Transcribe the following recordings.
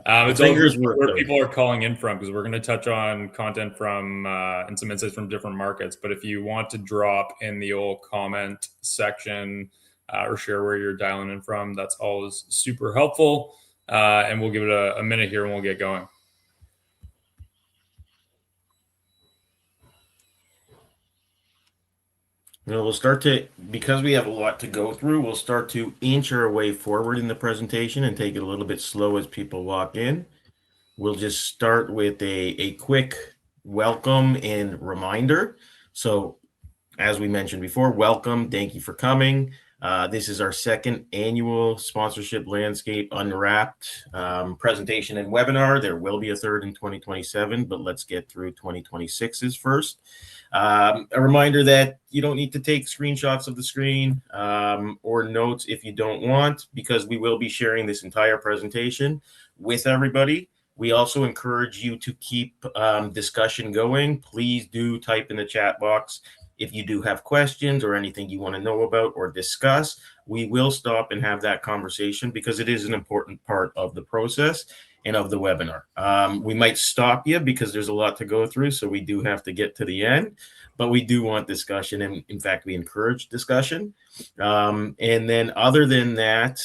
It's all Fingers work where though. people are calling in from, because we're going to touch on content from and some insights from different markets. But if you want to drop in the old comment section or share where you're dialing in from, that's always super helpful. And we'll give it a minute here and we'll get going. We'll start to, because we have a lot to go through, we'll start to inch our way forward in the presentation and take it a little bit slow as people walk in. We'll just start with a quick welcome and reminder. So, as we mentioned before, welcome. Thank you for coming. This is our second annual Sponsorship Landscape Unwrapped presentation and webinar. There will be a third in 2027, but let's get through 2026's first. A reminder that you don't need to take screenshots of the screen or notes if you don't want, because we will be sharing this entire presentation with everybody. We also encourage you to keep discussion going. Please do type in the chat box if you do have questions or anything you want to know about or discuss. We will stop and have that conversation because it is an important part of the process and of the webinar. We might stop you because there's a lot to go through, so we do have to get to the end, but we do want discussion, and in fact, we encourage discussion. And then other than that,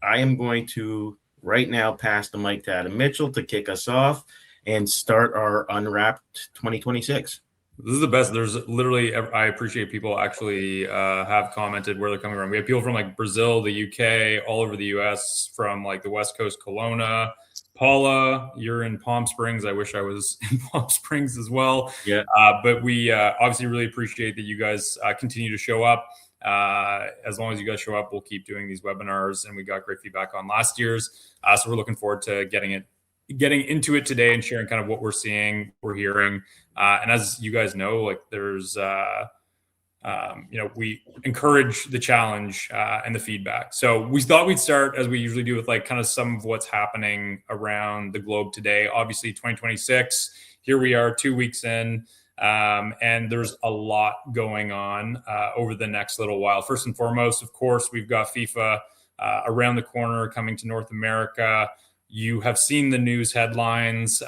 I am going to right now pass the mic to Adam Mitchell to kick us off and start our Unwrapped 2026. This is the best. There's literally, I appreciate people actually have commented where they're coming from. We have people from like Brazil, the UK, all over the US, from like the West Coast, Kelowna. Paula, you're in Palm Springs. I wish I was in Palm Springs as well. Yeah. But we obviously really appreciate that you guys continue to show up. As long as you guys show up, we'll keep doing these webinars, and we got great feedback on last year's. So we're looking forward to getting into it today and sharing kind of what we're seeing, we're hearing. And as you guys know, like there's, we encourage the challenge and the feedback. So we thought we'd start, as we usually do, with like kind of some of what's happening around the globe today. Obviously, 2026, here we are 2 weeks in. And there's a lot going on over the next little while. First and foremost, of course, we've got FIFA around the corner coming to North America. You have seen the news headlines.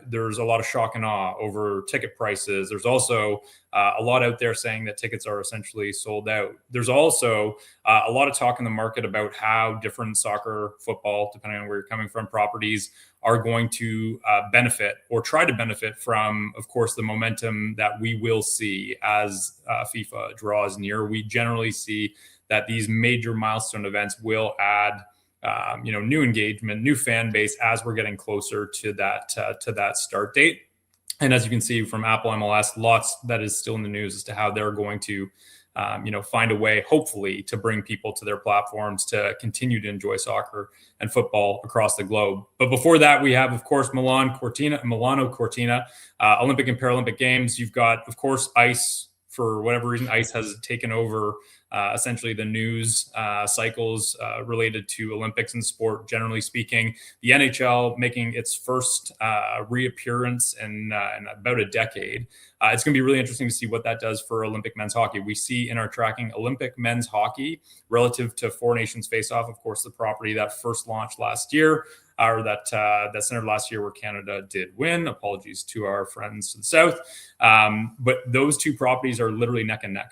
There's a lot of shock and awe over ticket prices. There's also a lot out there saying that tickets are essentially sold out. There's also a lot of talk in the market about how different soccer, football, depending on where you're coming from, properties are going to benefit or try to benefit from, of course, the momentum that we will see as FIFA draws near. We generally see that these major milestone events will add new engagement, new fan base as we're getting closer to that start date. And as you can see from Apple MLS, lots that is still in the news as to how they're going to, find a way, hopefully, to bring people to their platforms to continue to enjoy soccer and football across the globe. But before that, we have, of course, Milano Cortina, Olympic and Paralympic Games. You've got, of course, ICE. For whatever reason, ICE has taken over essentially the news cycles related to Olympics and sport, generally speaking. The NHL making its first reappearance in about a decade. It's going to be really interesting to see what that does for Olympic men's hockey. We see in our tracking Olympic men's hockey relative to Four Nations Face-Off, of course, the property that first launched last year, or that centered last year where Canada did win. Apologies to our friends to the south. But those two properties are literally neck and neck.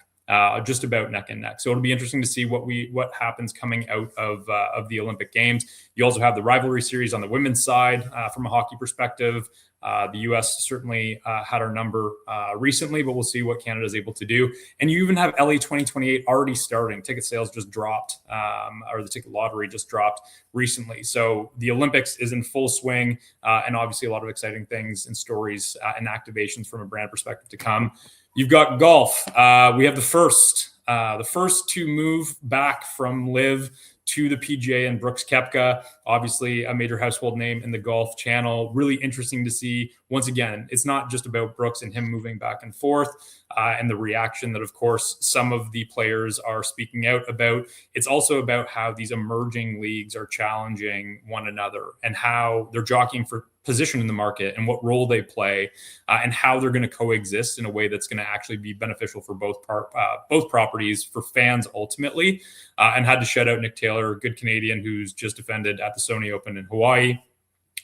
Just about neck and neck. So it'll be interesting to see what happens coming out of the Olympic Games. You also have the rivalry series on the women's side from a hockey perspective. The U.S. certainly had our number recently, but we'll see what Canada is able to do. And you even have LA 2028 already starting. Ticket sales just dropped, or the ticket lottery just dropped recently. So the Olympics is in full swing, and obviously a lot of exciting things and stories and activations from a brand perspective to come. You've got golf. We have the first to move back from LIV to the PGA and Brooks Koepka, obviously a major household name in the golf channel. Really interesting to see. Once again, it's not just about Brooks and him moving back and forth and the reaction that, of course, some of the players are speaking out about. It's also about how these emerging leagues are challenging one another and how they're jockeying for position in the market and what role they play and how they're going to coexist in a way that's going to actually be beneficial for both properties, for fans ultimately. And had to shout out Nick Taylor, a good Canadian who's just defended at the Sony Open in Hawaii.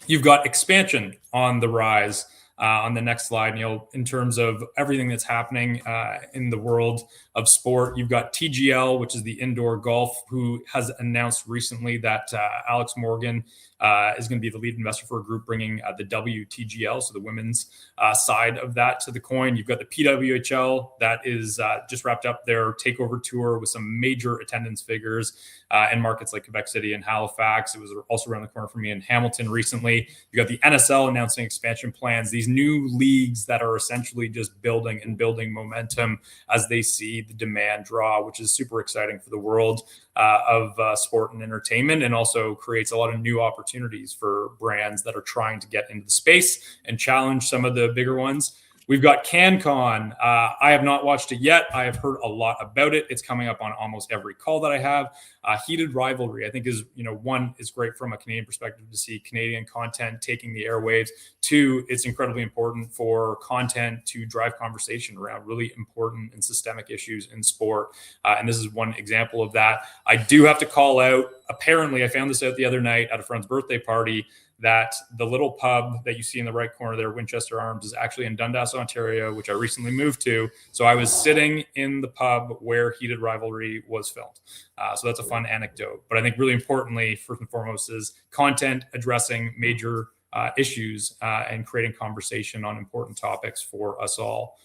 You've got expansion on the rise. On the next slide, Neil, in terms of everything that's happening in the world of sport, you've got TGL, which is the indoor golf, who has announced recently that Alex Morgan is going to be the lead investor for a group bringing the WTGL, so the women's side of that to the coin. You've got the PWHL that is just wrapped up their takeover tour with some major attendance figures in markets like Quebec City and Halifax. It was also around the corner for me in Hamilton recently. You got the NSL announcing expansion plans, these new leagues that are essentially just building and building momentum as they see the demand draw, which is super exciting for the world of sport and entertainment, and also creates a lot of new opportunities for brands that are trying to get into the space and challenge some of the bigger ones. We've got CanCon. I have not watched it yet. I have heard a lot about it. It's coming up on almost every call that I have. Heated rivalry, I think, is, one, is great from a Canadian perspective to see Canadian content taking the airwaves. Two, it's incredibly important for content to drive conversation around really important and systemic issues in sport. And this is one example of that. I do have to call out, apparently, I found this out the other night at a friend's birthday party, that the little pub that you see in the right corner there, Winchester Arms, is actually in Dundas, Ontario, which I recently moved to. So I was sitting in the pub where Heated Rivalry was filmed. So that's a fun anecdote. But I think really importantly, first and foremost, is content addressing major issues and creating conversation on important topics for us all.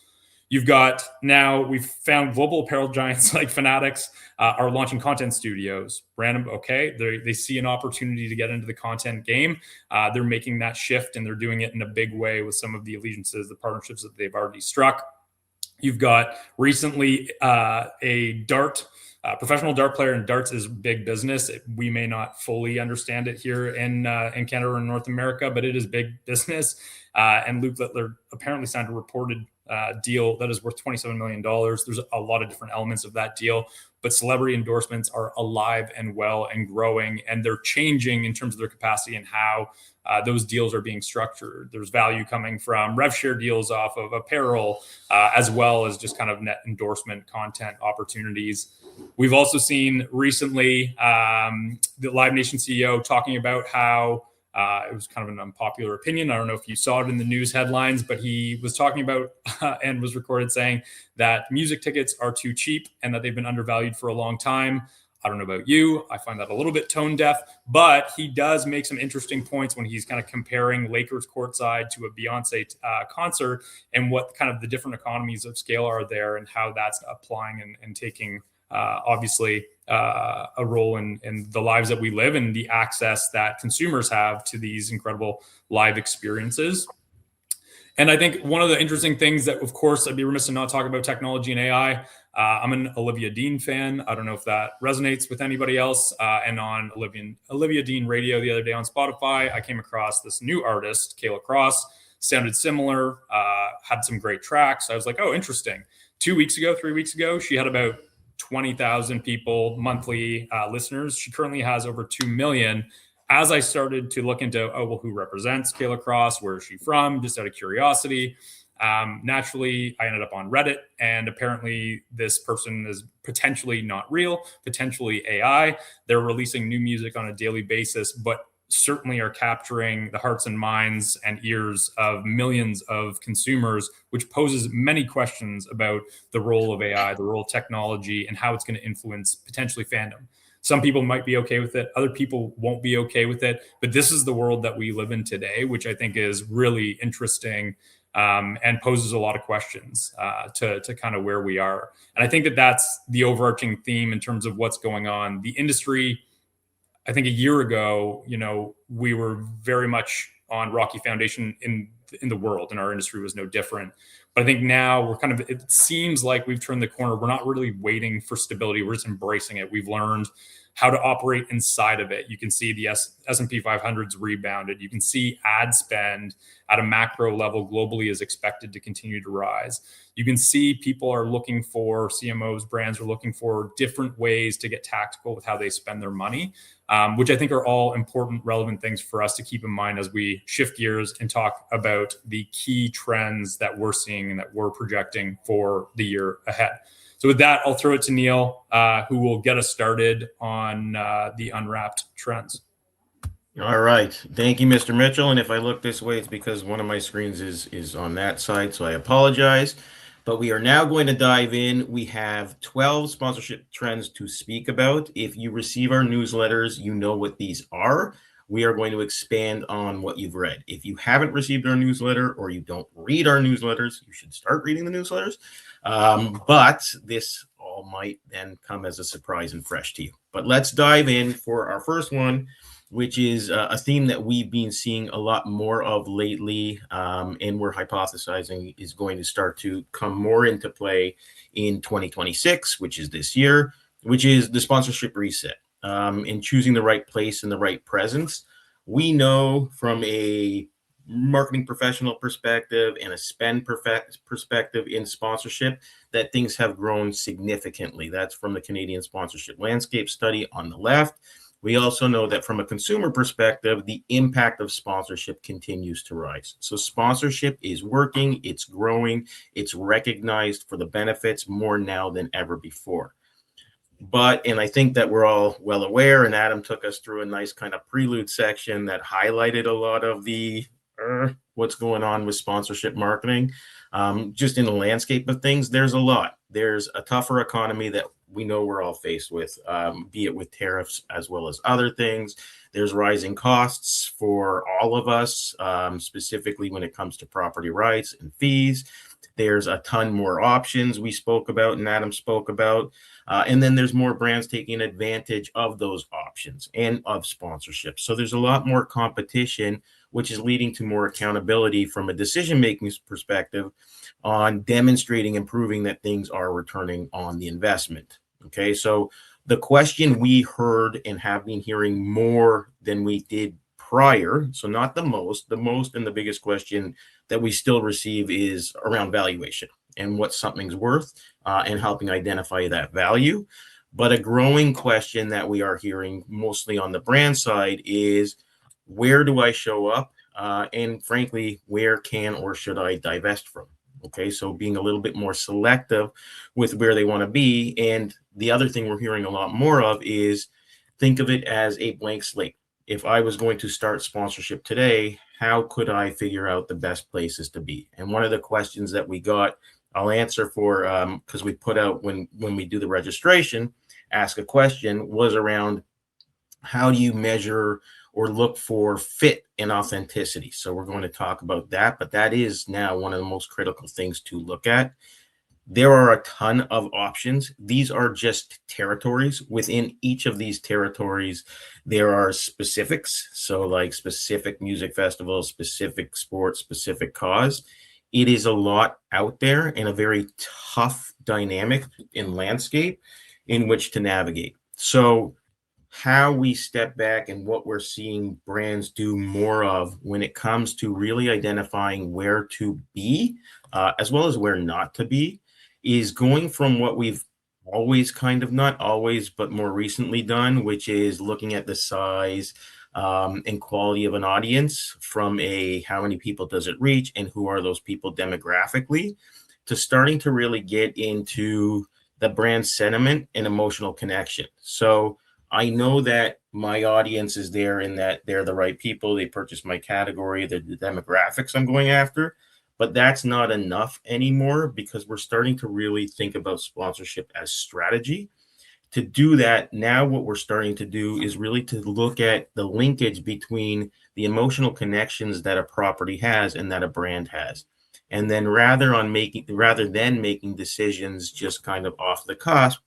You've got, now we've found global apparel giants like Fanatics are launching content studios. Random, okay, they see an opportunity to get into the content game. They're making that shift, and they're doing it in a big way with some of the allegiances, the partnerships that they've already struck. You've got recently a professional dart player, and darts is big business. We may not fully understand it here in Canada or in North America, but it is big business. And Luke Littler apparently signed a reported deal that is worth $27 million. There's a lot of different elements of that deal, but celebrity endorsements are alive and well and growing, and they're changing in terms of their capacity and how those deals are being structured. There's value coming from rev share deals off of apparel, as well as just kind of net endorsement content opportunities. We've also seen recently the Live Nation CEO talking about how it was kind of an unpopular opinion. I don't know if you saw it in the news headlines, but he was talking about and was recorded saying that music tickets are too cheap and that they've been undervalued for a long time. I don't know about you. I find that a little bit tone deaf, but he does make some interesting points when he's kind of comparing Lakers courtside to a Beyonce concert and what kind of the different economies of scale are there and how that's applying and taking obviously a role in the lives that we live and the access that consumers have to these incredible live experiences. And I think one of the interesting things that, of course, I'd be remiss in not talking about technology and AI. I'm an Olivia Dean fan. I don't know if that resonates with anybody else. And on Olivia Dean radio the other day on Spotify, I came across this new artist, Kayla Cross. Sounded similar, had some great tracks. I was like, oh, interesting. 3 weeks ago, she had about 20,000 people monthly listeners. She currently has over 2 million. As I started to look into, who represents Kayla Cross? Where is she from? Just out of curiosity. Naturally, I ended up on Reddit, and apparently this person is potentially not real, potentially AI. They're releasing new music on a daily basis, but certainly are capturing the hearts and minds and ears of millions of consumers, which poses many questions about the role of AI, the role of technology, and how it's going to influence potentially fandom. Some people might be okay with it. Other people won't be okay with it. But this is the world that we live in today, which I think is really interesting and poses a lot of questions to kind of where we are. And I think that that's the overarching theme in terms of what's going on. The industry, I think a year ago, we were very much on rocky foundation in the world, and our industry was no different. But I think now we're it seems like we've turned the corner. We're not really waiting for stability. We're just embracing it. We've learned how to operate inside of it. You can see the S&P 500's rebounded. You can see ad spend at a macro level globally is expected to continue to rise. You can see people are looking for, CMOs, brands are looking for different ways to get tactical with how they spend their money, which I think are all important, relevant things for us to keep in mind as we shift gears and talk about the key trends that we're seeing and that we're projecting for the year ahead. So with that, I'll throw it to Neil, who will get us started on the unwrapped trends. All right. Thank you, Mr. Mitchell. And if I look this way, it's because one of my screens is on that side, so I apologize. But we are now going to dive in. We have 12 sponsorship trends to speak about. If you receive our newsletters, you know what these are. We are going to expand on what you've read. If you haven't received our newsletter or you don't read our newsletters, you should start reading the newsletters. But this all might then come as a surprise and fresh to you. But let's dive in for our first one, which is a theme that we've been seeing a lot more of lately, and we're hypothesizing is going to start to come more into play in 2026, which is this year, which is the sponsorship reset, and choosing the right place and the right presence. We know from a marketing professional perspective and a spend perspective in sponsorship that things have grown significantly. That's from the Canadian Sponsorship Landscape Study on the left. We also know that from a consumer perspective, the impact of sponsorship continues to rise. So sponsorship is working, it's growing, it's recognized for the benefits more now than ever before. But, and I think that we're all well aware, and Adam took us through a nice kind of prelude section that highlighted a lot of the what's going on with sponsorship marketing. Just in the landscape of things, there's a lot. There's a tougher economy that we know we're all faced with, be it with tariffs as well as other things. There's rising costs for all of us, specifically when it comes to property rights and fees. There's a ton more options we spoke about and Adam spoke about. And then there's more brands taking advantage of those options and of sponsorship. So there's a lot more competition, which is leading to more accountability from a decision-making perspective on demonstrating and proving that things are returning on the investment. Okay, so the question we heard and have been hearing more than we did prior, so not the most and the biggest question that we still receive is around valuation and what something's worth, and helping identify that value. But a growing question that we are hearing mostly on the brand side is, where do I show up? And frankly, where can or should I divest from? Okay, so being a little bit more selective with where they want to be. And the other thing we're hearing a lot more of is, think of it as a blank slate. If I was going to start sponsorship today, how could I figure out the best places to be? And one of the questions that we got, I'll answer for, because we put out when we do the registration, ask a question, was around how do you measure or look for fit and authenticity. So we're going to talk about that, but that is now one of the most critical things to look at. There are a ton of options. These are just territories. Within each of these territories, there are specifics. So like specific music festivals, specific sports, specific cause. It is a lot out there and a very tough dynamic in landscape in which to navigate. So how we step back and what we're seeing brands do more of when it comes to really identifying where to be, as well as where not to be, is going from what we've always kind of, not always, but more recently done, which is looking at the size and quality of an audience from a how many people does it reach and who are those people demographically, to starting to really get into the brand sentiment and emotional connection. So I know that my audience is there in that they're the right people. They purchase my category, the demographics I'm going after, but that's not enough anymore because we're starting to really think about sponsorship as strategy. To do that, now what we're starting to do is really to look at the linkage between the emotional connections that a property has and that a brand has. And then rather than making decisions just kind of off the cusp,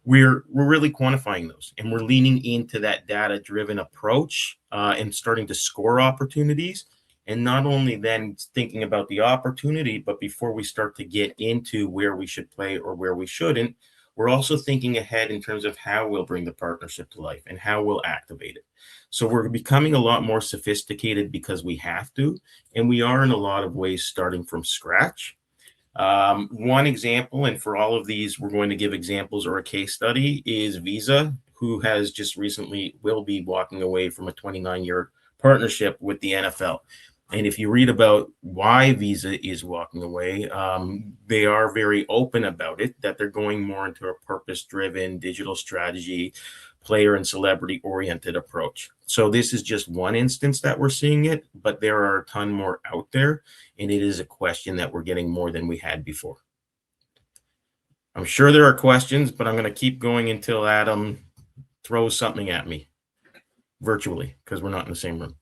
we're really quantifying those, and we're leaning into that data-driven approach, and starting to score opportunities. And not only then thinking about the opportunity, but before we start to get into where we should play or where we shouldn't, we're also thinking ahead in terms of how we'll bring the partnership to life and how we'll activate it. So we're becoming a lot more sophisticated because we have to, and we are in a lot of ways starting from scratch. One example, and for all of these, we're going to give examples or a case study, is Visa, who has just recently will be walking away from a 29-year partnership with the NFL. And if you read about why Visa is walking away, they are very open about it, that they're going more into a purpose-driven digital strategy, player and celebrity oriented approach. So this is just one instance that we're seeing it, but there are a ton more out there, and it is a question that we're getting more than we had before. I'm sure there are questions, but I'm going to keep going until Adam throws something at me virtually, because we're not in the same room.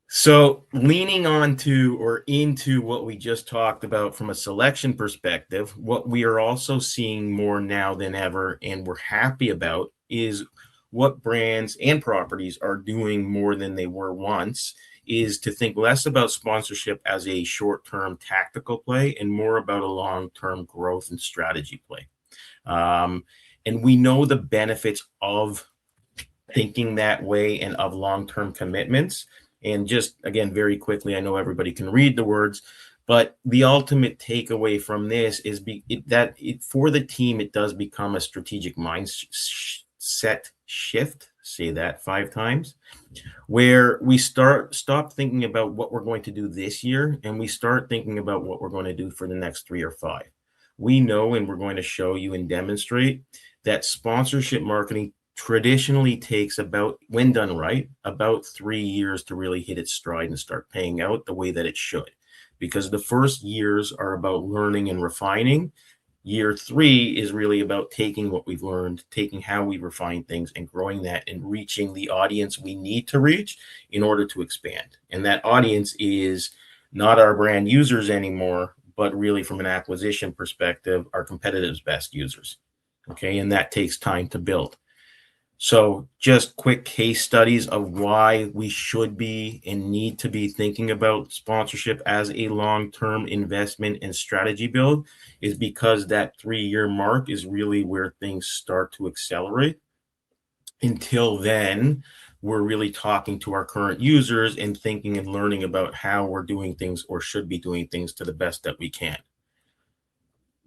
So leaning on to or into what we just talked about from a selection perspective, what we are also seeing more now than ever, and we're happy about, is what brands and properties are doing more than they were once, is to think less about sponsorship as a short-term tactical play and more about a long-term growth and strategy play. And we know the benefits of thinking that way and of long-term commitments. And just, again, very quickly, I know everybody can read the words, but the ultimate takeaway from this is for the team, it does become a strategic mindset shift, say that 5 times, where we stop thinking about what we're going to do this year, and we start thinking about what we're going to do for the next 3 or 5. We know, and we're going to show you and demonstrate, that sponsorship marketing traditionally takes about, when done right, about 3 years to really hit its stride and start paying out the way that it should. Because the first years are about learning and refining. Year 3 is really about taking what we've learned, taking how we refine things and growing that and reaching the audience we need to reach in order to expand. And that audience is not our brand users anymore, but really from an acquisition perspective, our competitors' best users. Okay, and that takes time to build. So just quick case studies of why we should be and need to be thinking about sponsorship as a long-term investment and strategy build is because that 3-year mark is really where things start to accelerate. Until then, we're really talking to our current users and thinking and learning about how we're doing things or should be doing things to the best that we can.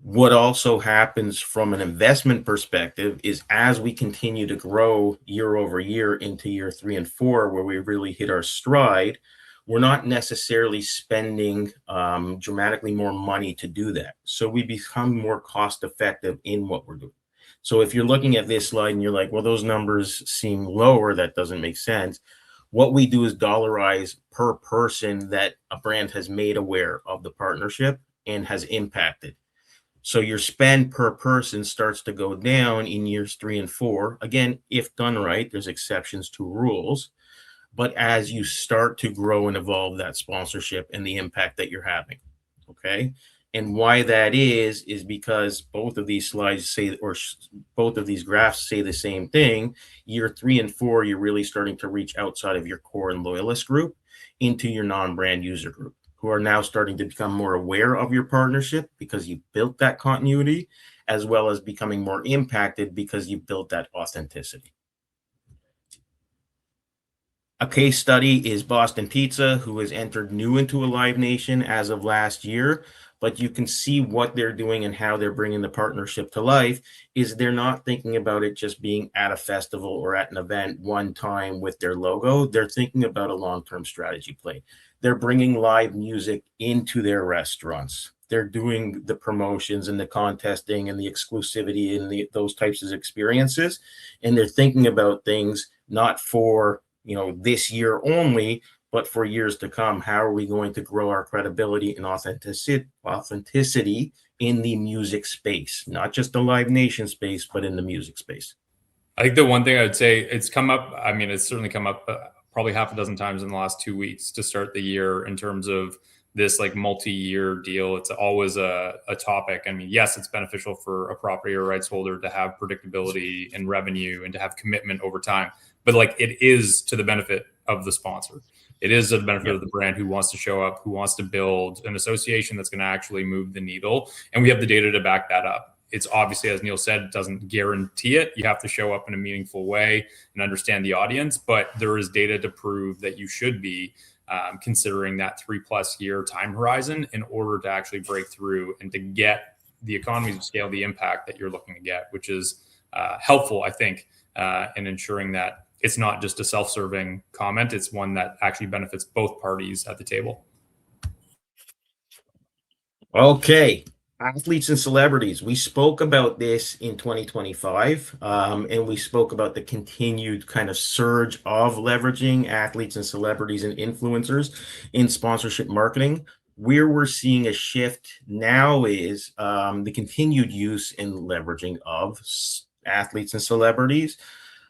What also happens from an investment perspective is as we continue to grow year over year into year 3 and 4, where we really hit our stride, we're not necessarily spending dramatically more money to do that. So we become more cost effective in what we're doing. So if you're looking at this slide and you're like, well, those numbers seem lower, that doesn't make sense. What we do is dollarize per person that a brand has made aware of the partnership and has impacted. So your spend per person starts to go down in years 3 and 4. Again, if done right, there's exceptions to rules. But as you start to grow and evolve that sponsorship and the impact that you're having, okay? And why that is because both of these slides say, or both of these graphs say the same thing. Year 3 and 4, you're really starting to reach outside of your core and loyalist group into your non-brand user group, who are now starting to become more aware of your partnership because you built that continuity, as well as becoming more impacted because you built that authenticity. A case study is Boston Pizza, who has entered new into a Live Nation as of last year, but you can see what they're doing and how they're bringing the partnership to life is they're not thinking about it just being at a festival or at an event one time with their logo. They're thinking about a long-term strategy play. They're bringing live music into their restaurants. They're doing the promotions and the contesting and the exclusivity and those types of experiences. And they're thinking about things not for, this year only, but for years to come. How are we going to grow our credibility and authenticity in the music space, not just the Live Nation space, but in the music space? I think the one thing I would say, it's come up, it's certainly come up probably half a dozen times in the last 2 weeks to start the year in terms of this like multi-year deal. It's always a topic. Yes, it's beneficial for a property or rights holder to have predictability and revenue and to have commitment over time, but it is to the benefit of the sponsor. It is to the benefit of the brand who wants to show up, who wants to build an association that's going to actually move the needle. And we have the data to back that up. It's obviously, as Neil said, it doesn't guarantee it. You have to show up in a meaningful way and understand the audience, but there is data to prove that you should be considering that 3+ year time horizon in order to actually break through and to get the economies of scale, the impact that you're looking to get, which is helpful, I think, in ensuring that it's not just a self-serving comment. It's one that actually benefits both parties at the table. Okay. Athletes and celebrities. We spoke about this in 2025, and we spoke about the continued kind of surge of leveraging athletes and celebrities and influencers in sponsorship marketing. Where we're seeing a shift now is the continued use and leveraging of athletes and celebrities,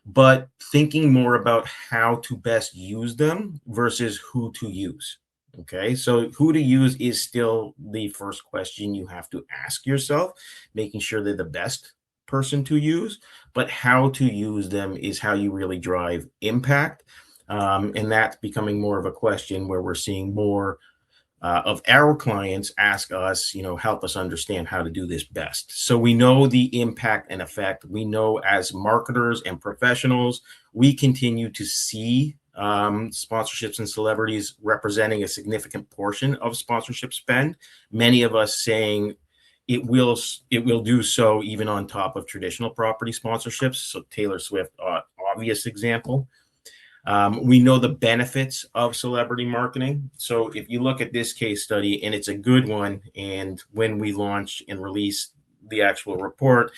but thinking more about how to best use them versus who to use. Okay, so who to use is still the first question you have to ask yourself, making sure they're the best person to use, but how to use them is how you really drive impact. And that's becoming more of a question where we're seeing more of our clients ask us, help us understand how to do this best. So we know the impact and effect. We know as marketers and professionals, we continue to see sponsorships and celebrities representing a significant portion of sponsorship spend. Many of us saying it will do so even on top of traditional property sponsorships. So Taylor Swift, obvious example. We know the benefits of celebrity marketing. So if you look at this case study, and it's a good one, and when we launch and release the actual report,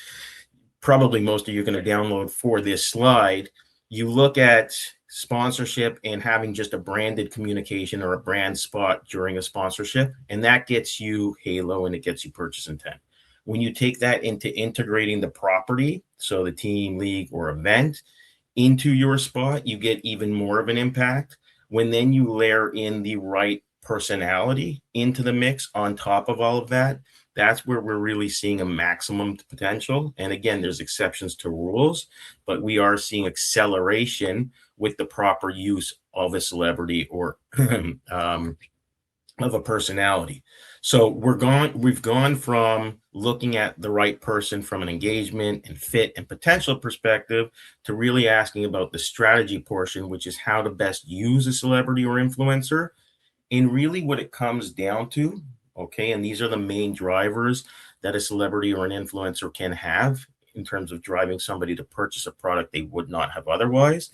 probably most of you are going to download for this slide. You look at sponsorship and having just a branded communication or a brand spot during a sponsorship, and that gets you halo and it gets you purchase intent. When you take that into integrating the property, so the team, league, or event, into your spot, you get even more of an impact. When then you layer in the right personality into the mix on top of all of that, that's where we're really seeing a maximum potential. And again, there's exceptions to rules, but we are seeing acceleration with the proper use of a celebrity or of a personality. So we've gone from looking at the right person from an engagement and fit and potential perspective to really asking about the strategy portion, which is how to best use a celebrity or influencer. And really what it comes down to, okay, and these are the main drivers that a celebrity or an influencer can have in terms of driving somebody to purchase a product they would not have otherwise.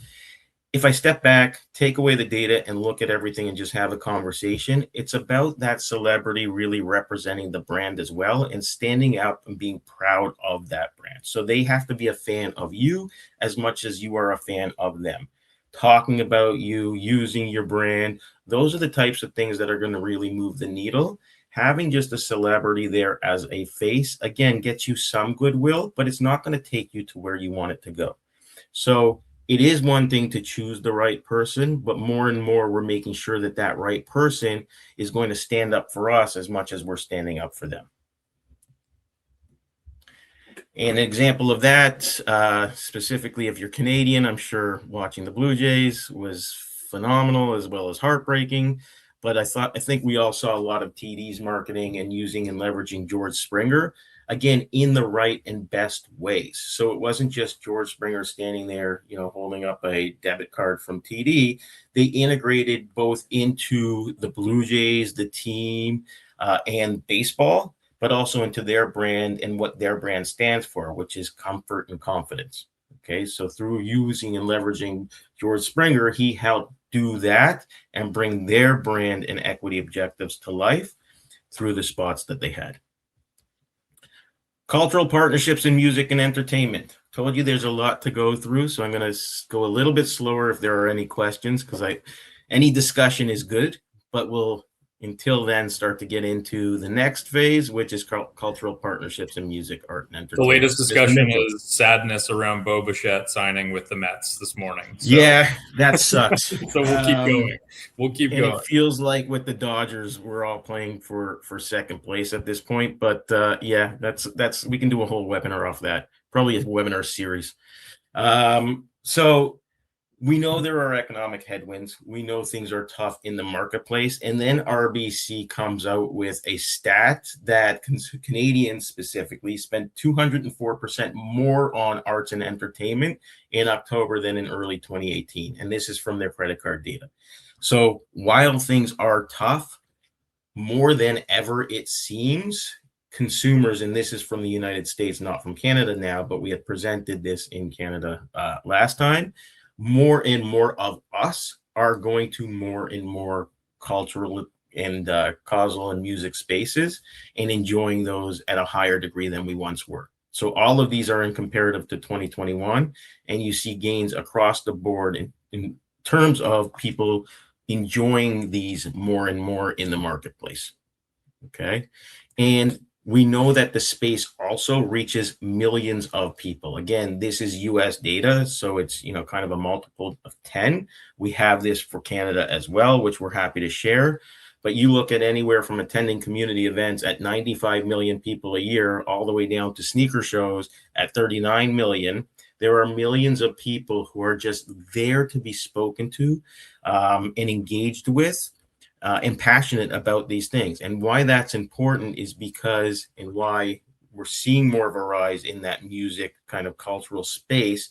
If I step back, take away the data and look at everything and just have a conversation, it's about that celebrity really representing the brand as well and standing out and being proud of that brand. So they have to be a fan of you as much as you are a fan of them. Talking about you, using your brand, those are the types of things that are going to really move the needle. Having just a celebrity there as a face, again, gets you some goodwill, but it's not going to take you to where you want it to go. So it is one thing to choose the right person, but more and more we're making sure that that right person is going to stand up for us as much as we're standing up for them. An example of that, specifically if you're Canadian, I'm sure watching the Blue Jays was phenomenal as well as heartbreaking. But I think we all saw a lot of TD's marketing and using and leveraging George Springer, again, in the right and best ways. So it wasn't just George Springer standing there, holding up a debit card from TD. They integrated both into the Blue Jays, the team, and baseball, but also into their brand and what their brand stands for, which is comfort and confidence. Okay, so through using and leveraging George Springer, he helped do that and bring their brand and equity objectives to life through the spots that they had. Cultural partnerships in music and entertainment. Told you there's a lot to go through, so I'm going to go a little bit slower if there are any questions, because any discussion is good, but we'll until then start to get into the next phase, which is cultural partnerships in music, art, and entertainment. The latest discussion is sadness around Bo Bichette signing with the Mets this morning. So. Yeah, that sucks. So we'll keep going. We'll keep going. It feels like with the Dodgers, we're all playing for second place at this point. But yeah, that's we can do a whole webinar off that. Probably a webinar series. So we know there are economic headwinds. We know things are tough in the marketplace. And then RBC comes out with a stat that Canadians specifically spent 204% more on arts and entertainment in October than in early 2018. And this is from their credit card data. So while things are tough, more than ever it seems, consumers, and this is from the United States, not from Canada now, but we had presented this in Canada last time, more and more of us are going to more and more cultural causal and music spaces and enjoying those at a higher degree than we once were. So all of these are in comparative to 2021, and you see gains across the board in terms of people enjoying these more and more in the marketplace. Okay. And we know that the space also reaches millions of people. Again, this is US data, so it's, kind of a multiple of 10. We have this for Canada as well, which we're happy to share. But you look at anywhere from attending community events at 95 million people a year, all the way down to sneaker shows at 39 million. There are millions of people who are just there to be spoken to and engaged with. And passionate about these things. And why that's important is because, and why we're seeing more of a rise in that music kind of cultural space,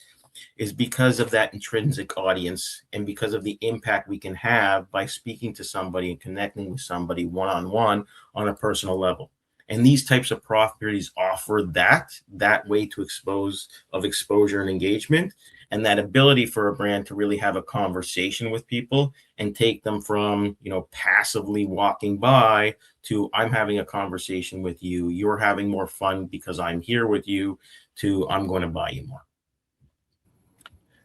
is because of that intrinsic audience and because of the impact we can have by speaking to somebody and connecting with somebody one-on-one on a personal level. And these types of properties offer that way to exposure and engagement, and that ability for a brand to really have a conversation with people and take them from, passively walking by to I'm having a conversation with you, you're having more fun because I'm here with you, to I'm going to buy you more.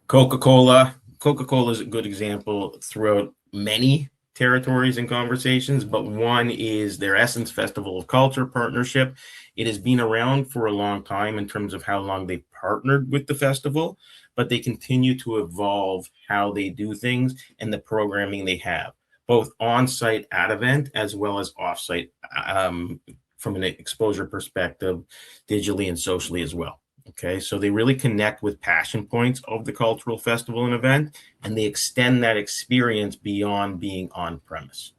Coca-Cola is a good example throughout many territories and conversations, but one is their Essence Festival of Culture partnership. It has been around for a long time in terms of how long they've partnered with the festival, but they continue to evolve how they do things and the programming they have, both on-site at event as well as off-site from an exposure perspective, digitally and socially as well. Okay, so they really connect with passion points of the cultural festival and event, and they extend that experience beyond being on premise.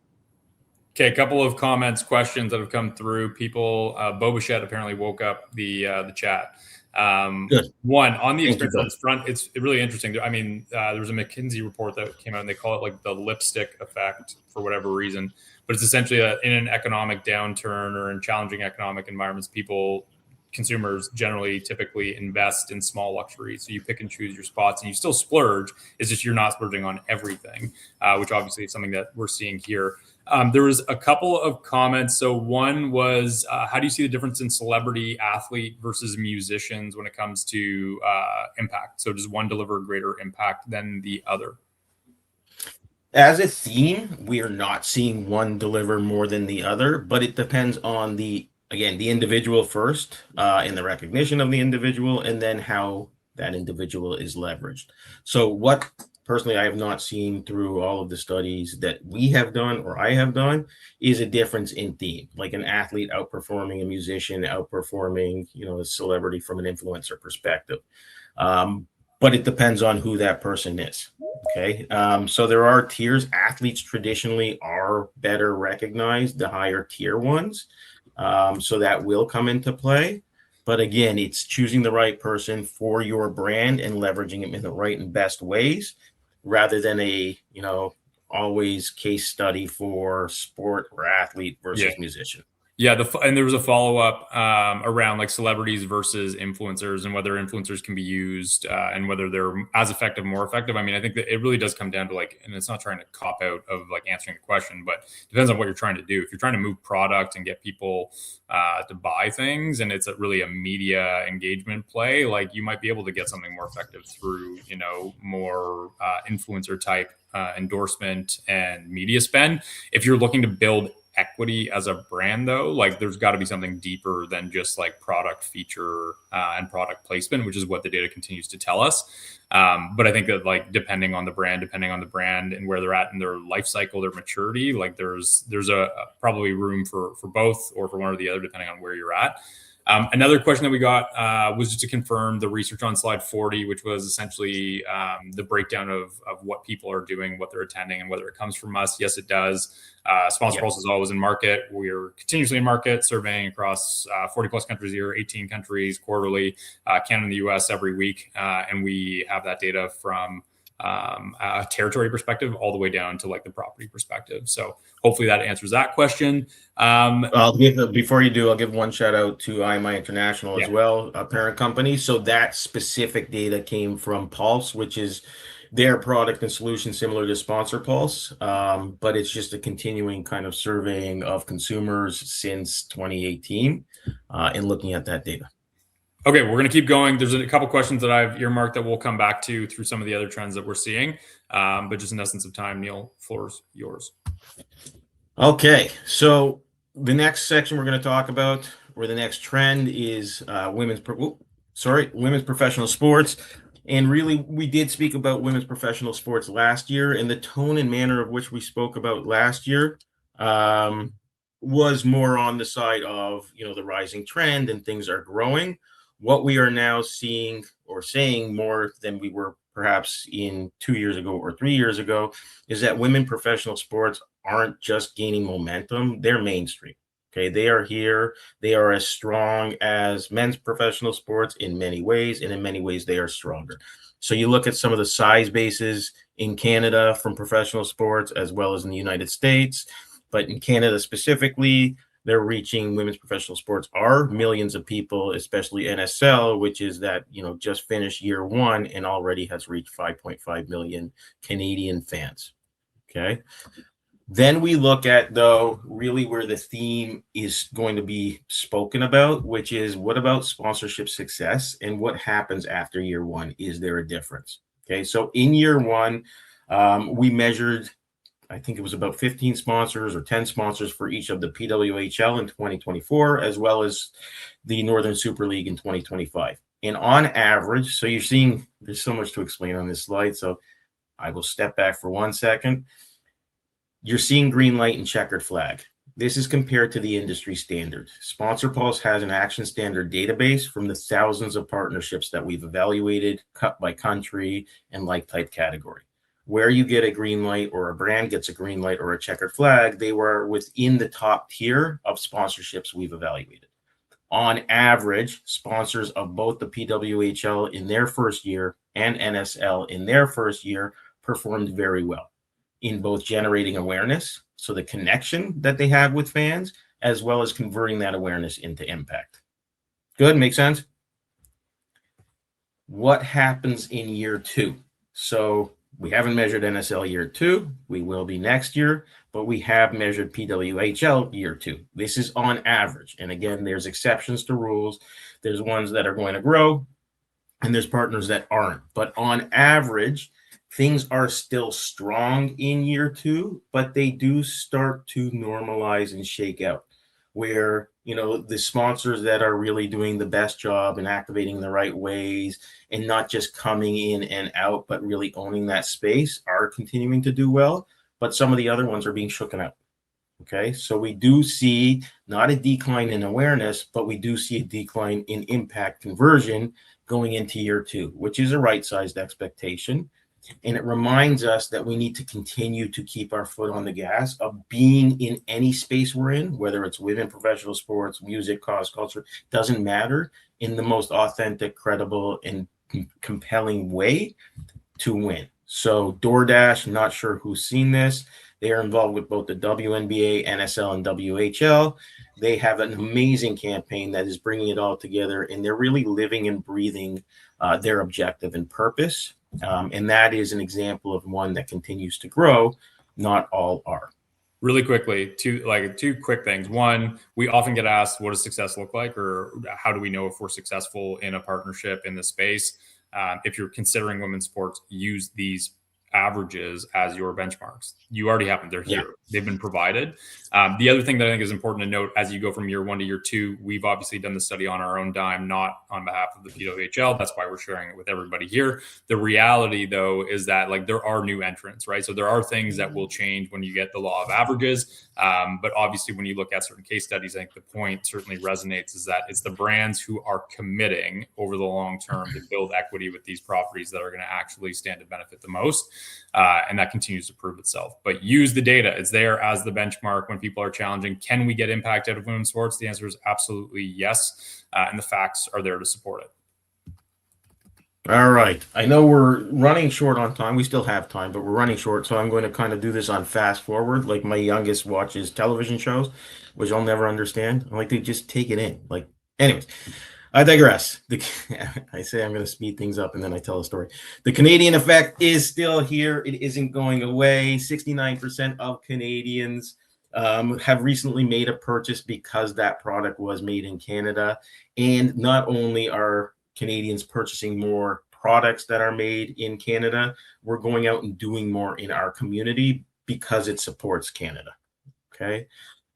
Okay, a couple of comments, questions that have come through. People, Boba apparently woke up the chat. One, on the experience front, it's really interesting. I mean, there was a McKinsey report that came out, and they call it like the lipstick effect for whatever reason. But it's essentially in an economic downturn or in challenging economic environments, consumers generally typically invest in small luxuries. So you pick and choose your spots and you still splurge. It's just you're not splurging on everything, which obviously is something that we're seeing here. There was a couple of comments. So one was, how do you see the difference in celebrity, athlete versus musicians when it comes to impact? So does one deliver greater impact than the other? As a theme, we are not seeing one deliver more than the other, but it depends on the individual first, and the recognition of the individual, and then how that individual is leveraged. So what personally I have not seen through all of the studies that we have done or I have done is a difference in theme, like an athlete outperforming a musician, outperforming, a celebrity from an influencer perspective. But it depends on who that person is. Okay. So there are tiers. Athletes traditionally are better recognized, the higher tier ones. So that will come into play. But again, it's choosing the right person for your brand and leveraging them in the right and best ways, rather than a, always case study for sport or athlete versus musician. Yeah, and there was a follow-up around like celebrities versus influencers and whether influencers can be used and whether they're as effective, more effective. I mean, I think that it really does come down to and it's not trying to cop out of like answering the question, but it depends on what you're trying to do. If you're trying to move product and get people to buy things and it's really a media engagement play, like you might be able to get something more effective through, more influencer type endorsement and media spend. If you're looking to build equity as a brand, though, like there's got to be something deeper than just like product feature and product placement, which is what the data continues to tell us. But I think that like depending on the brand and where they're at in their life cycle, their maturity, like there's a probably room for both or for one or the other, depending on where you're at. Another question that we got was just to confirm the research on slide 40, which was essentially the breakdown of what people are doing, what they're attending, and whether it comes from us. Yes, it does. Sponsor Pulse is always in market. We're continuously in market, surveying across 40 plus countries a year, 18 countries quarterly, Canada and the US every week. And we have that data from a territory perspective all the way down to like the property perspective. So hopefully that answers that question. Before you do, I'll give one shout out to IMI International as well, a parent company. So that specific data came from Pulse, which is their product and solution similar to Sponsor Pulse, but it's just a continuing kind of surveying of consumers since 2018 and looking at that data. Okay, we're going to keep going. There's a couple questions that I've earmarked that we'll come back to through some of the other trends that we're seeing. But just in essence of time, Neil, floor's yours. Okay, so the next section we're going to talk about, or the next trend, is women's professional sports. And really, we did speak about women's professional sports last year, and the tone and manner of which we spoke about last year was more on the side of, the rising trend and things are growing. What we are now seeing or saying more than we were perhaps in 2 years ago or 3 years ago is that women professional sports aren't just gaining momentum, they're mainstream. Okay, they are here. They are as strong as men's professional sports in many ways, and in many ways they are stronger. So you look at some of the size bases in Canada from professional sports as well as in the United States, but in Canada specifically, they're reaching women's professional sports are millions of people, especially NSL, which is that, just finished year one and already has reached 5.5 million Canadian fans. Okay. Then we look at, though, really where the theme is going to be spoken about, which is what about sponsorship success and what happens after year one? Is there a difference? Okay. So in year one, we measured, I think it was about 15 sponsors or 10 sponsors for each of the PWHL in 2024, as well as the Northern Super League in 2025. And on average, so you're seeing there's so much to explain on this slide, so I will step back for 1 second. You're seeing green light and checkered flag. This is compared to the industry standard. Sponsor Pulse has an action standard database from the thousands of partnerships that we've evaluated, cut by country and like type category. Where you get a green light or a brand gets a green light or a checkered flag, they were within the top tier of sponsorships we've evaluated. On average, sponsors of both the PWHL in their first year and NSL in their first year performed very well in both generating awareness, so the connection that they have with fans, as well as converting that awareness into impact. Good, makes sense? What happens in year two? So we haven't measured NSL year two. We will be next year, but we have measured PWHL year two. This is on average. And again, there's exceptions to rules. There's ones that are going to grow, and there's partners that aren't. But on average, things are still strong in year two, but they do start to normalize and shake out where, the sponsors that are really doing the best job and activating the right ways and not just coming in and out, but really owning that space are continuing to do well. But some of the other ones are being shooken out. Okay. So we do see not a decline in awareness, but we do see a decline in impact conversion going into year two, which is a right-sized expectation. And it reminds us that we need to continue to keep our foot on the gas of being in any space we're in, whether it's within professional sports, music, cause, culture, doesn't matter, in the most authentic, credible, and compelling way to win. So DoorDash, not sure who's seen this. They are involved with both the WNBA, NSL, and WHL. They have an amazing campaign that is bringing it all together, and they're really living and breathing their objective and purpose. And that is an example of one that continues to grow. Not all are. Really quickly, two quick things. One, we often get asked, what does success look like? Or how do we know if we're successful in a partnership in the space? If you're considering women's sports, use these averages as your benchmarks. You already have them. They're here. Yeah. They've been provided. The other thing that I think is important to note as you go from year one to year two, we've obviously done the study on our own dime, not on behalf of the PWHL. That's why we're sharing it with everybody here. The reality, though, is that there are new entrants, right? So there are things that will change when you get the law of averages. But obviously, when you look at certain case studies, I think the point certainly resonates is that it's the brands who are committing over the long term to build equity with these properties that are going to actually stand to benefit the most. And that continues to prove itself. But use the data. It's there as the benchmark when people are challenging. Can we get impact out of women's sports? The answer is absolutely yes. And the facts are there to support it. All right. I know we're running short on time. We still have time, but we're running short. So I'm going to kind of do this on fast forward. Like my youngest watches television shows, which I'll never understand. I like to just take it in. Anyways. I digress. I say I'm going to speed things up and then I tell a story. The Canadian effect is still here. It isn't going away. 69% of Canadians have recently made a purchase because that product was made in Canada. And not only are Canadians purchasing more products that are made in Canada, we're going out and doing more in our community because it supports Canada. Okay.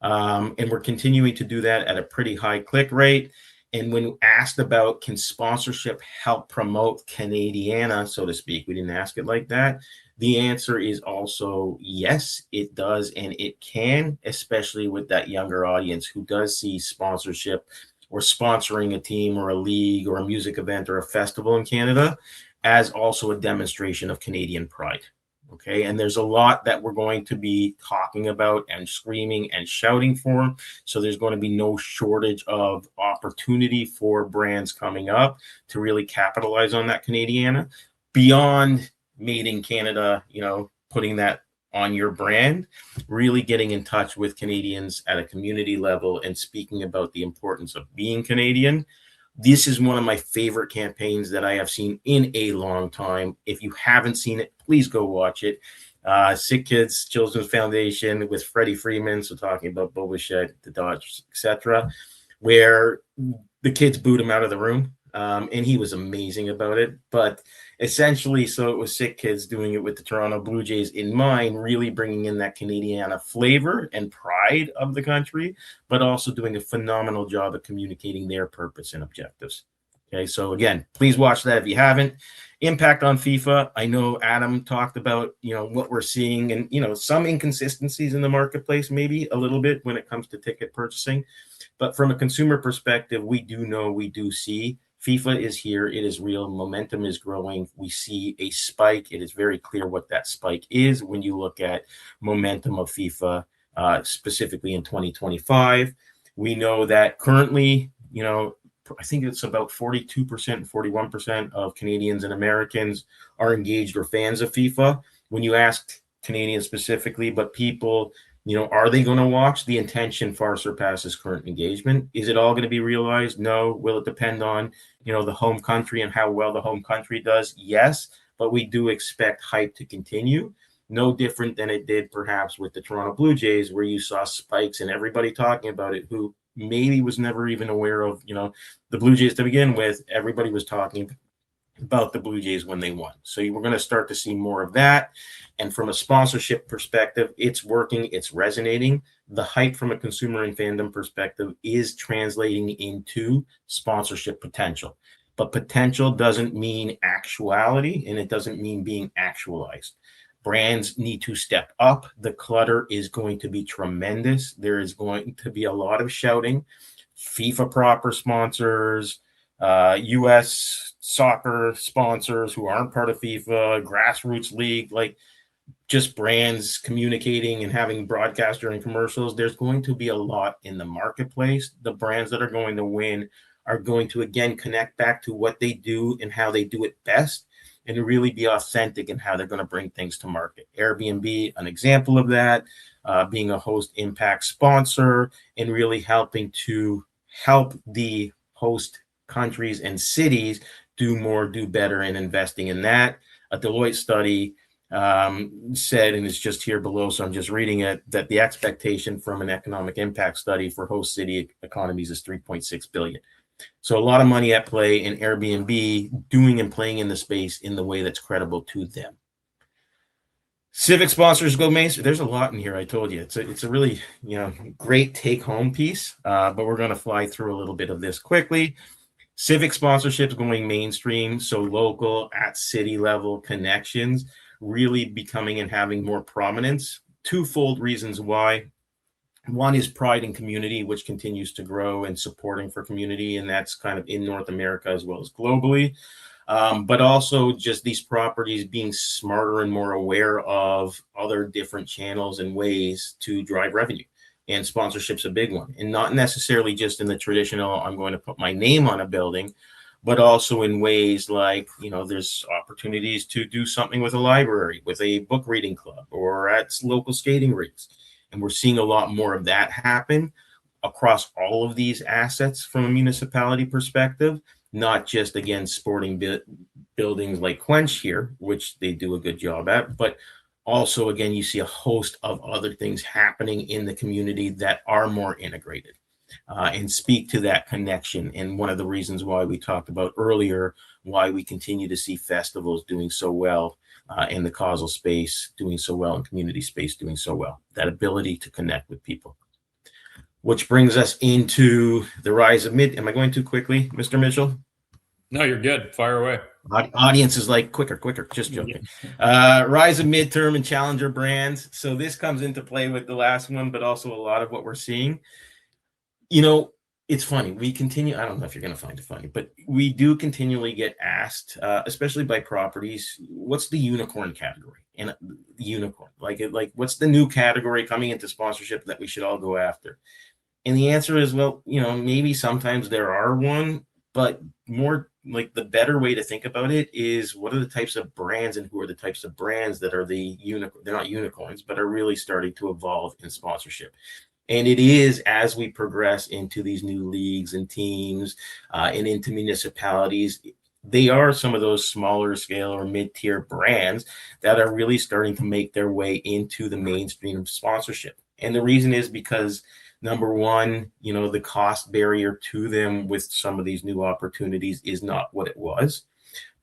And we're continuing to do that at a pretty high click rate. And when asked about can sponsorship help promote Canadiana, so to speak, we didn't ask it like that. The answer is also yes, it does, and it can, especially with that younger audience who does see sponsorship or sponsoring a team or a league or a music event or a festival in Canada as also a demonstration of Canadian pride. Okay, and there's a lot that we're going to be talking about and screaming and shouting for. So there's going to be no shortage of opportunity for brands coming up to really capitalize on that Canadiana beyond made in Canada, putting that on your brand, really getting in touch with Canadians at a community level and speaking about the importance of being Canadian. This is one of my favorite campaigns that I have seen in a long time. If you haven't seen it, please go watch it. Sick Kids Children's Foundation with Freddie Freeman, so talking about Bo Bichette, the Dodgers, etc., where the kids booed him out of the room, and he was amazing about it. But essentially, so it was Sick Kids doing it with the Toronto Blue Jays in mind, really bringing in that Canadiana flavor and pride of the country, but also doing a phenomenal job of communicating their purpose and objectives. Okay, so again, please watch that if you haven't. Impact on FIFA. I know Adam talked about, what we're seeing and, some inconsistencies in the marketplace, maybe a little bit when it comes to ticket purchasing. But from a consumer perspective, we do see FIFA is here. It is real. Momentum is growing. We see a spike. It is very clear what that spike is when you look at momentum of FIFA, specifically in 2025. We know that currently, I think it's about 42%, 41% of Canadians and Americans are engaged or fans of FIFA. When you ask Canadians specifically, but people, are they going to watch? The intention far surpasses current engagement. Is it all going to be realized? No. Will it depend on, the home country and how well the home country does? Yes, but we do expect hype to continue. No different than it did perhaps with the Toronto Blue Jays, where you saw spikes and everybody talking about it who maybe was never even aware of, the Blue Jays to begin with. Everybody was talking about the Blue Jays when they won. So we're going to start to see more of that. And from a sponsorship perspective, it's working, it's resonating. The hype from a consumer and fandom perspective is translating into sponsorship potential. But potential doesn't mean actuality, and it doesn't mean being actualized. Brands need to step up. The clutter is going to be tremendous. There is going to be a lot of shouting. FIFA proper sponsors, U.S. soccer sponsors who aren't part of FIFA, grassroots league, like just brands communicating and having broadcaster and commercials. There's going to be a lot in the marketplace. The brands that are going to win are going to, again, connect back to what they do and how they do it best, and really be authentic in how they're going to bring things to market. Airbnb, an example of that, being a host impact sponsor and really helping to help the host countries and cities do more, do better in investing in that. A Deloitte study said, and it's just here below, so I'm just reading it, that the expectation from an economic impact study for host city economies is 3.6 billion. So a lot of money at play in Airbnb doing and playing in the space in the way that's credible to them. Civic sponsors go mainstream. There's a lot in here. I told you it's a really great take home piece, but we're going to fly through a little bit of this quickly. Civic sponsorships going mainstream, so local at city level connections really becoming and having more prominence. Twofold reasons why. One is pride in community, which continues to grow, and supporting for community, and that's kind of in North America as well as globally. But also just these properties being smarter and more aware of other different channels and ways to drive revenue. And sponsorship's a big one, and not necessarily just in the traditional, I'm going to put my name on a building, but also in ways like, there's opportunities to do something with a library, with a book reading club, or at local skating rinks. And we're seeing a lot more of that happen. across all of these assets from a municipality perspective, not just, again, sporting buildings like Quench here, which they do a good job at, but also, again, you see a host of other things happening in the community that are more integrated and speak to that connection. And one of the reasons why we talked about earlier, why we continue to see festivals doing so well in the causal space, doing so well in community space, doing so well, that ability to connect with people. Which brings us into the rise of mid. Am I going too quickly, Mr. Mitchell? No, you're good. Fire away. Audience is like, quicker, just joking. Rise of midterm and challenger brands. So this comes into play with the last one, but also a lot of what we're seeing. You know, it's funny. We continue. I don't know if you're going to find it funny, but we do continually get asked, especially by properties, what's the unicorn category? And unicorn, like what's the new category coming into sponsorship that we should all go after? And the answer is, well, you know, maybe sometimes there are one, but more like the better way to think about it is what are the types of brands and who are the types of brands that are the unicorn? They're not unicorns, but are really starting to evolve in sponsorship. And it is as we progress into these new leagues and teams and into municipalities, they are some of those smaller scale or mid-tier brands that are really starting to make their way into the mainstream of sponsorship. And the reason is because number one, you know, the cost barrier to them with some of these new opportunities is not what it was.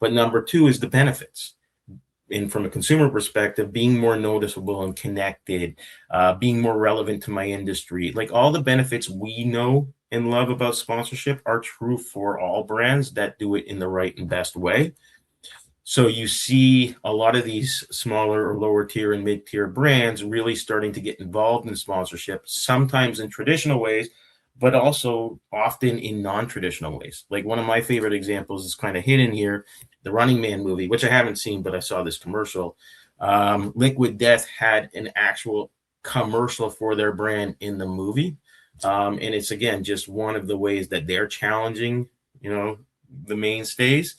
But number two is the benefits. And from a consumer perspective, being more noticeable and connected, being more relevant to my industry, like all the benefits we know and love about sponsorship are true for all brands that do it in the right and best way. So you see a lot of these smaller or lower tier and mid-tier brands really starting to get involved in sponsorship, sometimes in traditional ways, but also often in non-traditional ways. Like one of my favorite examples is kind of hidden here, the Running Man movie, which I haven't seen, but I saw this commercial. Liquid Death had an actual commercial for their brand in the movie. And it's, again, just one of the ways that they're challenging, you know, the mainstays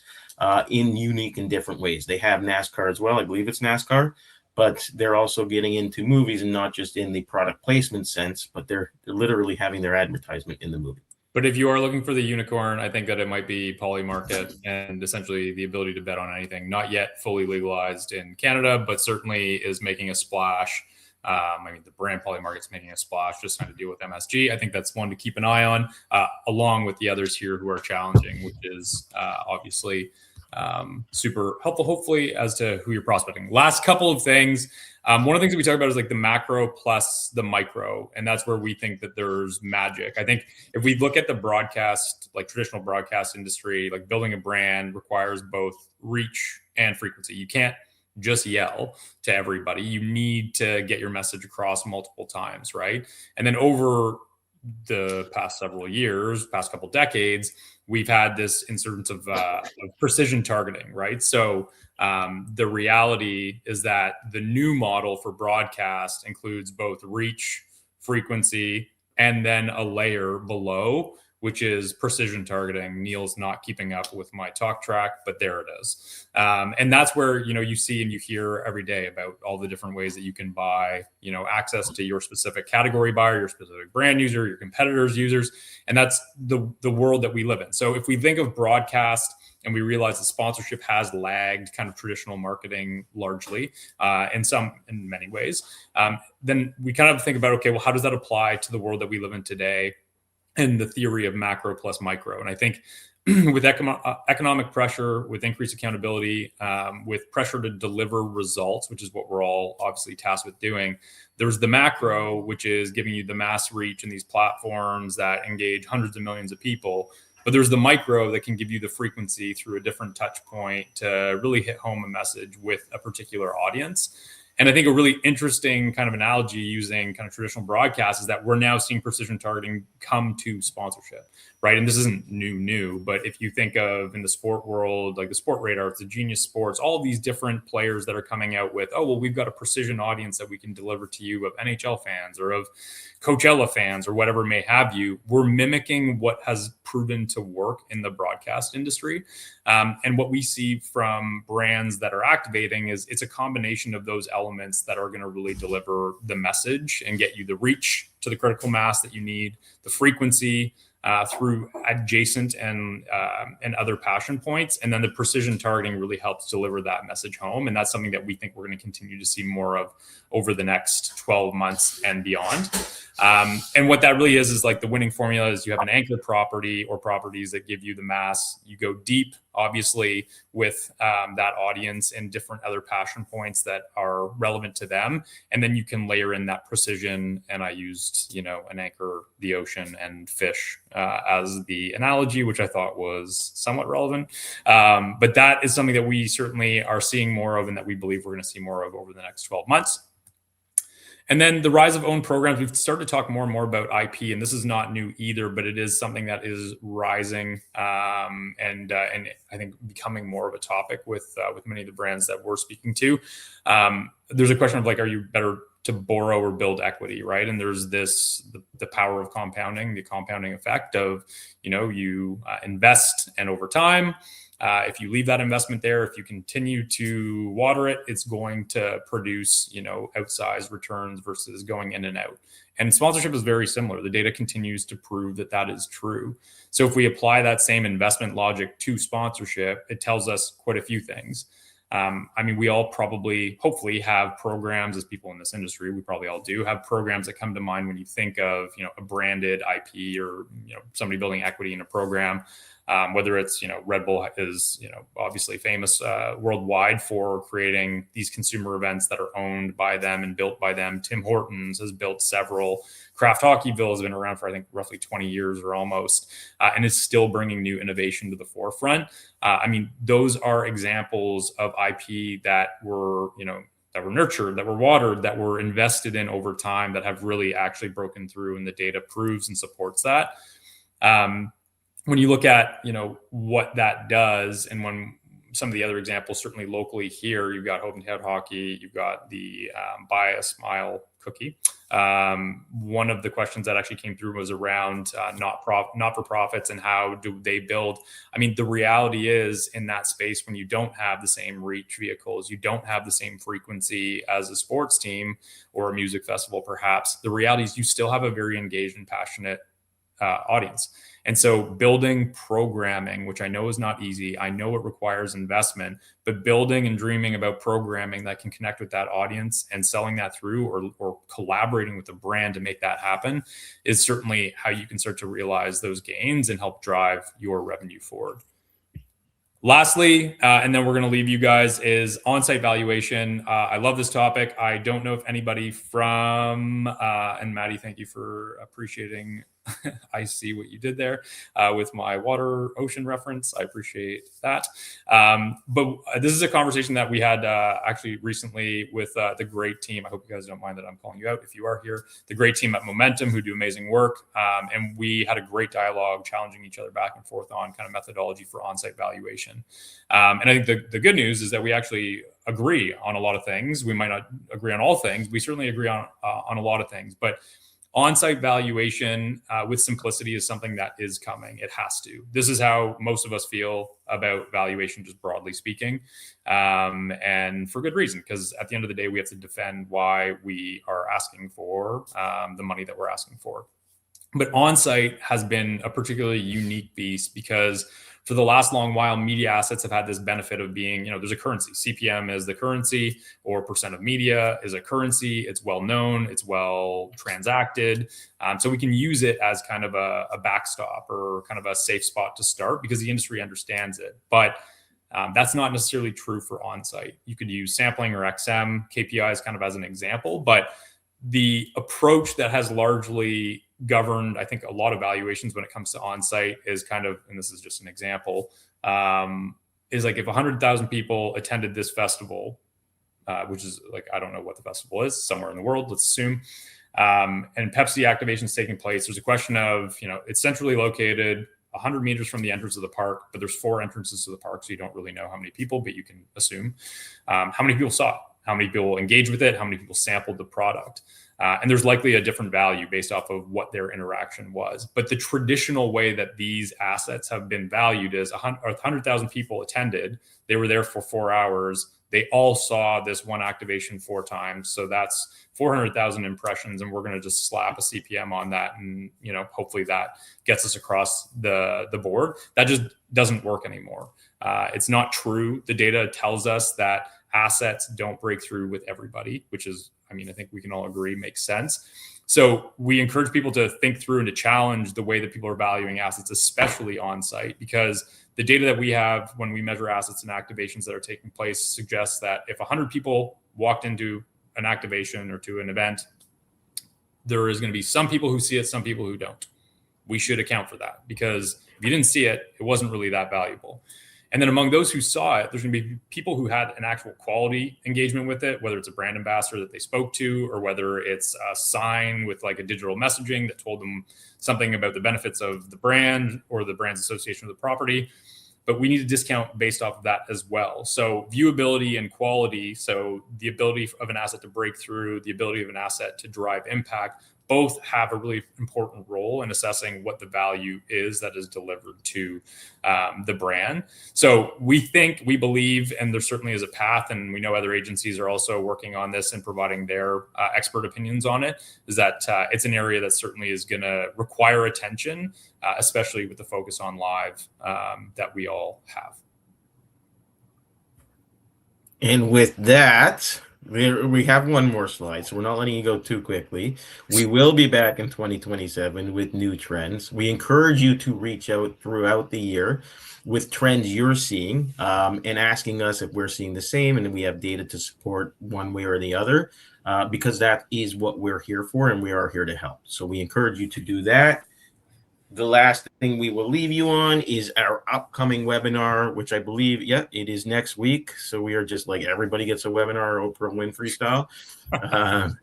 in unique and different ways. They have NASCAR as well. I believe it's NASCAR, but they're also getting into movies, and not just in the product placement sense, but they're literally having their advertisement in the movie. But if you are looking for the unicorn, I think that it might be Polymarket and essentially the ability to bet on anything. Not yet fully legalized in Canada, but certainly is making a splash. I mean, the brand Polymarket's making a splash, just trying to deal with MSG. I think that's one to keep an eye on, along with the others here who are challenging, which is obviously super helpful, hopefully, as to who you're prospecting. Last couple of things. One of the things that we talk about is like the macro plus the micro, and that's where we think that there's magic. I think if we look at the broadcast, like traditional broadcast industry, like building a brand requires both reach and frequency. You can't just yell to everybody. You need to get your message across multiple times, right? And then over the past several years, past couple decades, we've had this insurgence of precision targeting, right? So the reality is that the new model for broadcast includes both reach, frequency, and then a layer below, which is precision targeting. Neil's not keeping up with my talk track, but there it is. And that's where, you know, you see and you hear every day about all the different ways that you can buy, you know, access to your specific category buyer, your specific brand user, your competitors' users. And that's the world that we live in. So if we think of broadcast and we realize that sponsorship has lagged kind of traditional marketing largely in many ways, then we kind of think about, okay, well, how does that apply to the world that we live in today? And the theory of macro plus micro. And I think with economic pressure, with increased accountability, with pressure to deliver results, which is what we're all obviously tasked with doing, there's the macro, which is giving you the mass reach in these platforms that engage hundreds of millions of people. But there's the micro that can give you the frequency through a different touch point to really hit home a message with a particular audience. And I think a really interesting kind of analogy using kind of traditional broadcast is that we're now seeing precision targeting come to sponsorship, right? And this isn't new, but if you think of in the sport world, like the Sport Radar, it's the Genius Sports, all of these different players that are coming out with, oh, well, we've got a precision audience that we can deliver to you of NHL fans or of Coachella fans or whatever may have you. We're mimicking what has proven to work in the broadcast industry. And what we see from brands that are activating is it's a combination of those elements elements that are going to really deliver the message and get you the reach to the critical mass that you need, the frequency through adjacent and other passion points. And then the precision targeting really helps deliver that message home. And that's something that we think we're going to continue to see more of over the next 12 months and beyond. And what that really is like the winning formula is you have an anchor property or properties that give you the mass. You go deep, obviously, with that audience and different other passion points that are relevant to them. And then you can layer in that precision. And I used, an anchor, the ocean, and fish as the analogy, which I thought was somewhat relevant. But that is something that we certainly are seeing more of and that we believe we're going to see more of over the next 12 months. And then the rise of owned programs, we've started to talk more and more about IP, and this is not new either, but it is something that is rising and I think becoming more of a topic with many of the brands that we're speaking to. There's a question of like, are you better to borrow or build equity, right? And there's the power of compounding, the compounding effect of, you invest and over time, if you leave that investment there, if you continue to water it, it's going to produce, outsized returns versus going in and out. And sponsorship is very similar. The data continues to prove that that is true. So if we apply that same investment logic to sponsorship, it tells us quite a few things. We all probably, hopefully, have programs as people in this industry. We probably all do have programs that come to mind when you think of, a branded IP or, somebody building equity in a program. Whether it's, Red Bull is, obviously famous worldwide for creating these consumer events that are owned by them and built by them. Tim Hortons has built several. Kraft Hockeyville has been around for, I think, roughly 20 years or almost, and is still bringing new innovation to the forefront. Those are examples of IP that were, that were nurtured, that were watered, that were invested in over time, that have really actually broken through, and the data proves and supports that. When you look at, what that does, and when some of the other examples, certainly locally here, you've got Hope and Head Hockey, you've got the Buy a Smile cookie. One of the questions that actually came through was around not-for-profits and how do they build. The reality is in that space, when you don't have the same reach vehicles, you don't have the same frequency as a sports team or a music festival, perhaps, the reality is you still have a very engaged and passionate audience. And so building programming, which I know is not easy, I know it requires investment, but building and dreaming about programming that can connect with that audience and selling that through or collaborating with a brand to make that happen is certainly how you can start to realize those gains and help drive your revenue forward. Lastly, and then we're going to leave you guys, is on-site valuation. I love this topic. I don't know if anybody from, and Maddie, thank you for appreciating. I see what you did there with my water ocean reference. I appreciate that. But this is a conversation that we had actually recently with the great team. I hope you guys don't mind that I'm calling you out if you are here. The great team at Momentum, who do amazing work. And we had a great dialogue challenging each other back and forth on kind of methodology for on-site valuation. And I think the good news is that we actually agree on a lot of things. We might not agree on all things. We certainly agree on a lot of things. But on-site valuation with simplicity is something that is coming. It has to. This is how most of us feel about valuation, just broadly speaking, and for good reason, because at the end of the day, we have to defend why we are asking for the money that we're asking for. But on-site has been a particularly unique beast because for the last long while, media assets have had this benefit of being, there's a currency. CPM is the currency, or percent of media is a currency. It's well known. It's well transacted. So we can use it as kind of a backstop or kind of a safe spot to start because the industry understands it. But that's not necessarily true for on-site. You could use sampling or XM, KPIs kind of as an example, but the approach that has largely governed, I think, a lot of valuations when it comes to on-site is kind of, and this is just an example, is like if 100,000 people attended this festival, which is like, I don't know what the festival is, somewhere in the world, let's assume, and Pepsi activation is taking place, there's a question of, it's centrally located 100 meters from the entrance of the park, but there's 4 entrances to the park, so you don't really know how many people, but you can assume how many people saw it, how many people engaged with it, how many people sampled the product. And there's likely a different value based off of what their interaction was. But the traditional way that these assets have been valued is 100,000 people attended. They were there for 4 hours. they all saw this one activation 4 times. So that's 400,000 impressions, and we're going to just slap a CPM on that, and hopefully that gets us across the board. That just doesn't work anymore. It's not true. The data tells us that assets don't break through with everybody, which is, I think we can all agree makes sense. So we encourage people to think through and to challenge the way that people are valuing assets, especially on site, because the data that we have when we measure assets and activations that are taking place suggests that if 100 people walked into an activation or to an event, there is going to be some people who see it, some people who don't. We should account for that, because if you didn't see it, it wasn't really that valuable. And then among those who saw it, there's going to be people who had an actual quality engagement with it, whether it's a brand ambassador that they spoke to, or whether it's a sign with like a digital messaging that told them something about the benefits of the brand or the brand's association with the property. But we need to discount based off of that as well. So viewability and quality, so the ability of an asset to break through, the ability of an asset to drive impact, both have a really important role in assessing what the value is that is delivered to the brand. So we believe, and there certainly is a path, and we know other agencies are also working on this and providing their expert opinions on it, is that it's an area that certainly is going to require attention, especially with the focus on live that we all have. And with that, we have one more slide, so we're not letting you go too quickly. We will be back in 2027 with new trends. We encourage you to reach out throughout the year with trends you're seeing, and asking us if we're seeing the same, and we have data to support one way or the other, because that is what we're here for, and we are here to help. So we encourage you to do that. The last thing we will leave you on is our upcoming webinar, which I believe, it is next week. So we are just like, everybody gets a webinar, Oprah Winfrey style.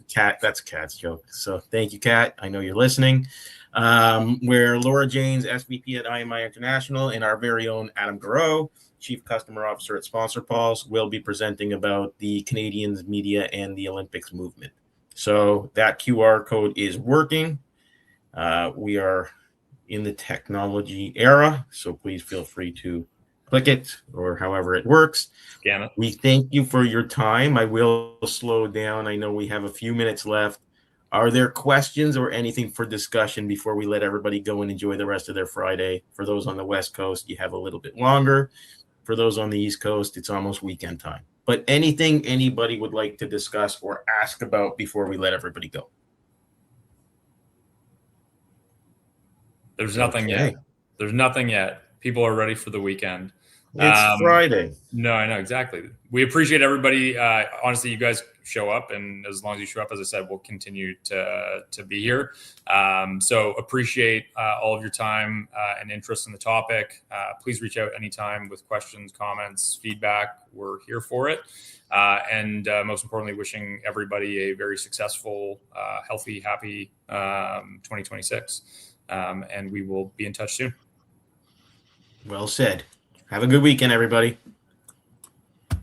Kat, that's Kat's joke. So thank you, Kat. I know you're listening. Where Laura Janes, SVP at IMI International, and our very own Adam Garreau, Chief Customer Officer at SponsorPulse, will be presenting about the Canadians, media, and the Olympics movement. So that QR code is working. We are in the technology era, so please feel free to click it or however it works. Scan it. We thank you for your time. I will slow down. I know we have a few minutes left. Are there questions or anything for discussion before we let everybody go and enjoy the rest of their Friday? For those on the West Coast, you have a little bit longer. For those on the East Coast, it's almost weekend time. But anything anybody would like to discuss or ask about before we let everybody go? There's nothing yet. There's nothing yet. People are ready for the weekend. It's Friday. No, I know, exactly. We appreciate everybody. Honestly, you guys show up, and as long as you show up, as I said, we'll continue to be here. So appreciate all of your time and interest in the topic. Please reach out anytime with questions, comments, feedback. We're here for it. And most importantly, wishing everybody a very successful, healthy, happy 2026. And we will be in touch soon. Well said. Have a good weekend, everybody.